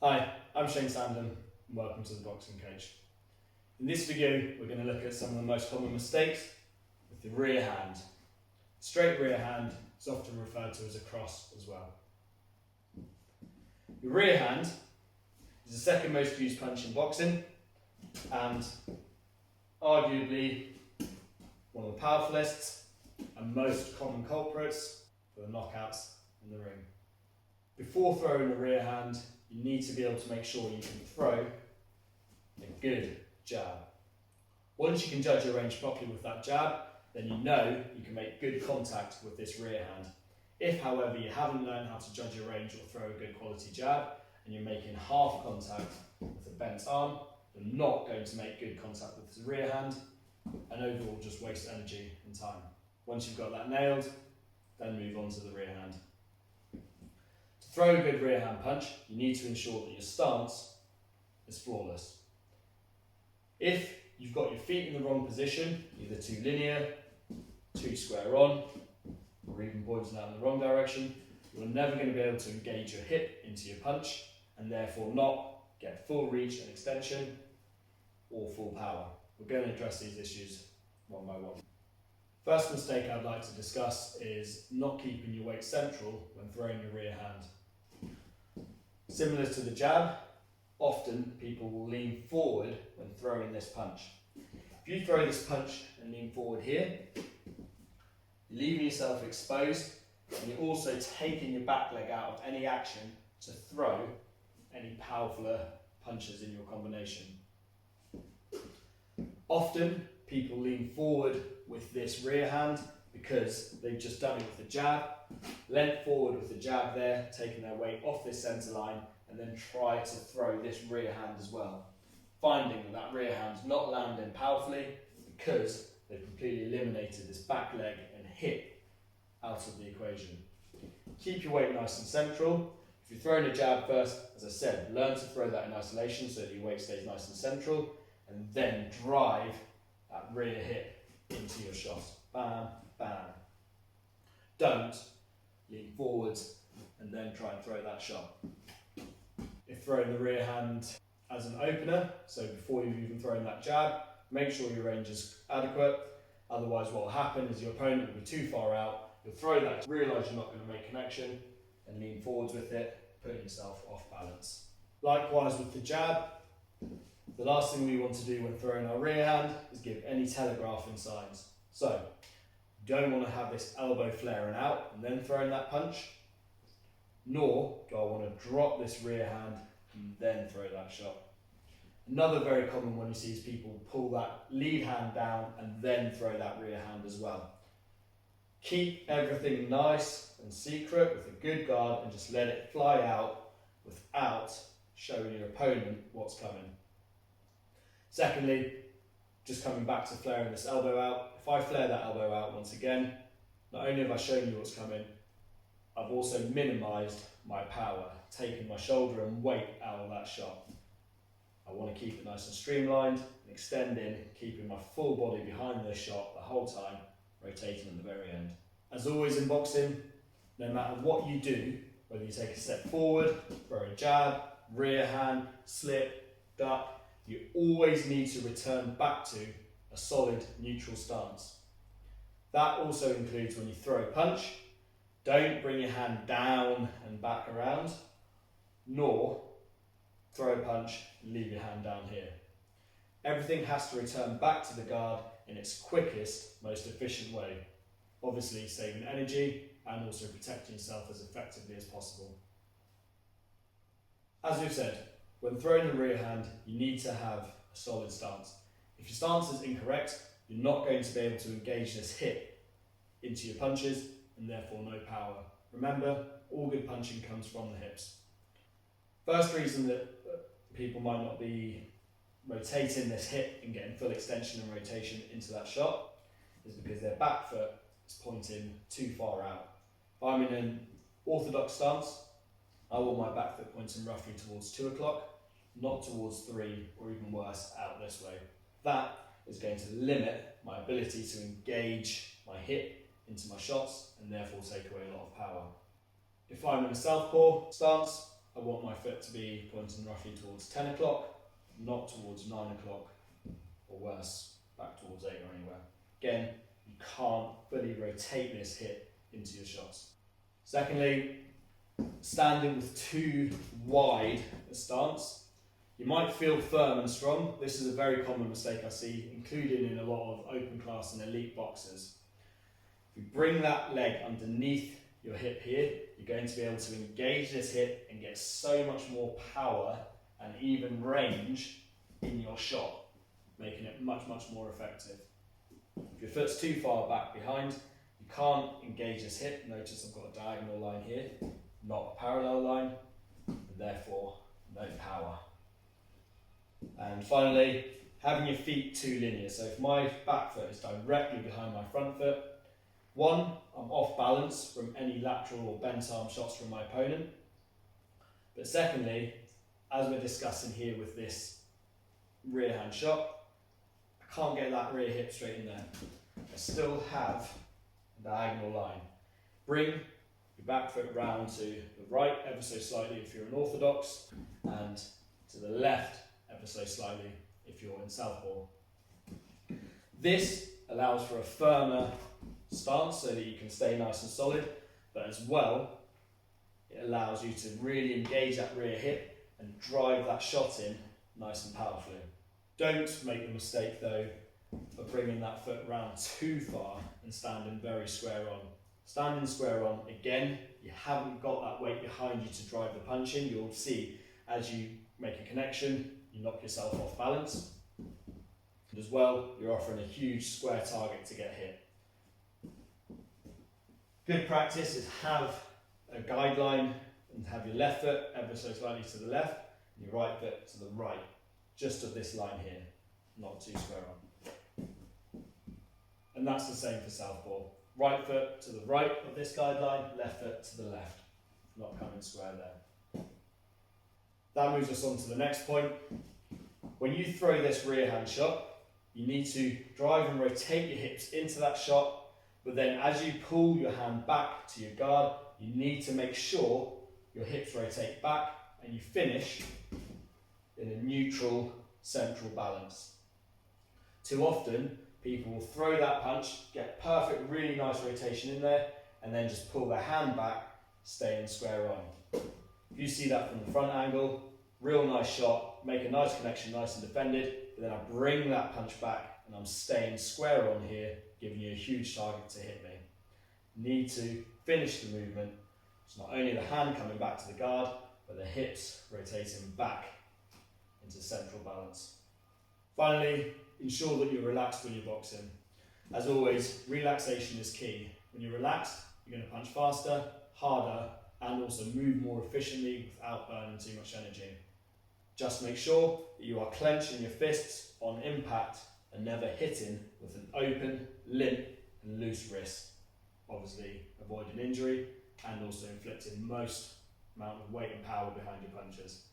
Hi, I'm Shane Sandon and welcome to the Boxing Coach. In this video we're going to look at some of the most common mistakes with the rear hand. Straight rear hand is often referred to as a cross as well. The rear hand is the second most used punch in boxing and arguably one of the powerfulest and most common culprits for the knockouts in the ring. Before throwing the rear hand, you need to be able to make sure you can throw a good jab. Once you can judge your range properly with that jab, then you know you can make good contact with this rear hand. If, however, you haven't learned how to judge your range or throw a good quality jab, and you're making half contact with a bent arm, you're not going to make good contact with this rear hand, and overall just waste energy and time. Once you've got that nailed, then move on to the rear hand. To throw a good rear hand punch, you need to ensure that your stance is flawless. If you've got your feet in the wrong position, either too linear, too square on, or even pointing out in the wrong direction, you're never going to be able to engage your hip into your punch and therefore not get full reach and extension or full power. We're going to address these issues one by one. First mistake I'd like to discuss is not keeping your weight central when throwing your rear hand. Similar to the jab, often people will lean forward when throwing this punch. If you throw this punch and lean forward here, you're leaving yourself exposed and you're also taking your back leg out of any action to throw any powerfuler punches in your combination. Often people lean forward with this rear hand because they've just done it with the jab, leant forward with the jab there, taking their weight off this centre line, and then try to throw this rear hand as well. Finding that rear hand's not landing powerfully because they've completely eliminated this back leg and hip out of the equation. Keep your weight nice and central. If you're throwing a jab first, as I said, learn to throw that in isolation so that your weight stays nice and central, and then drive that rear hip into your shot. Bam, bam. Don't lean forwards and then try and throw that shot. If throwing the rear hand as an opener, so before you've even thrown that jab, make sure your range is adequate. Otherwise what will happen is your opponent will be too far out, you'll throw that, realise you're not going to make connection, and lean forwards with it, putting yourself off balance. Likewise with the jab, the last thing we want to do when throwing our rear hand is give any telegraphing signs. So, you don't want to have this elbow flaring out and then throwing that punch, nor do I want to drop this rear hand and then throw that shot. Another very common one you see is people pull that lead hand down and then throw that rear hand as well. Keep everything nice and secret with a good guard and just let it fly out without showing your opponent what's coming. Secondly, just coming back to flaring this elbow out, if I flare that elbow out once again, not only have I shown you what's coming, I've also minimised my power, taking my shoulder and weight out of that shot. I want to keep it nice and streamlined and extending, keeping my full body behind this shot the whole time, rotating at the very end. As always in boxing, no matter what you do, whether you take a step forward, throw a jab, rear hand, slip, duck, you always need to return back to a solid neutral stance. That also includes when you throw a punch, don't bring your hand down and back around, nor throw a punch and leave your hand down here. Everything has to return back to the guard in its quickest, most efficient way, obviously saving energy and also protecting yourself as effectively as possible. As we've said, when throwing the rear hand, you need to have a solid stance. If your stance is incorrect, you're not going to be able to engage this hip into your punches and therefore no power. Remember, all good punching comes from the hips. First reason that people might not be rotating this hip and getting full extension and rotation into that shot is because their back foot is pointing too far out. If I'm in an orthodox stance, I want my back foot pointing roughly towards 2 o'clock, not towards 3 or even worse, out this way. That is going to limit my ability to engage my hip into my shots and therefore take away a lot of power. If I'm in a southpaw stance, I want my foot to be pointing roughly towards 10 o'clock, not towards 9 o'clock, or worse, back towards 8 or anywhere. Again, you can't fully rotate this hip into your shots. Secondly, standing with too wide a stance. You might feel firm and strong. This is a very common mistake I see, including in a lot of open class and elite boxers. If you bring that leg underneath your hip here, you're going to be able to engage this hip and get so much more power and even range in your shot, making it much, much more effective. If your foot's too far back behind, you can't engage this hip. Notice I've got a diagonal line here, not a parallel line, and therefore no power. And finally, having your feet too linear. So if my back foot is directly behind my front foot, one, I'm off balance from any lateral or bent arm shots from my opponent. But secondly, as we're discussing here with this rear hand shot, I can't get that rear hip straight in there. I still have a diagonal line. Bring your back foot round to the right ever so slightly if you're an orthodox, and to the left ever so slightly if you're in southpaw. This allows for a firmer stance so that you can stay nice and solid, but as well, it allows you to really engage that rear hip and drive that shot in nice and powerfully. Don't make the mistake though of bringing that foot round too far and standing very square on. Standing square on, again, you haven't got that weight behind you to drive the punch in. You'll see as you make a connection, you knock yourself off balance. And as well, you're offering a huge square target to get hit. Good practice is have a guideline and have your left foot ever so slightly to the left and your right foot to the right, just of this line here, not too square on. And that's the same for southpaw. Right foot to the right of this guideline, left foot to the left, not coming square there. That moves us on to the next point. When you throw this rear hand shot, you need to drive and rotate your hips into that shot, but then as you pull your hand back to your guard, you need to make sure your hips rotate back and you finish in a neutral central balance. Too often, people will throw that punch, get perfect, really nice rotation in there, and then just pull their hand back, staying square on. If you see that from the front angle, real nice shot, make a nice connection, nice and defended, but then I bring that punch back and I'm staying square on here, giving you a huge target to hit me. Need to finish the movement. It's not only the hand coming back to the guard, but the hips rotating back into central balance. Finally, ensure that you're relaxed when you're boxing. As always, relaxation is key. When you're relaxed, you're going to punch faster, harder, and also move more efficiently without burning too much energy. Just make sure that you are clenching your fists on impact and never hitting with an open, limp, and loose wrist. Obviously, avoiding injury and also inflicting most amount of weight and power behind your punches.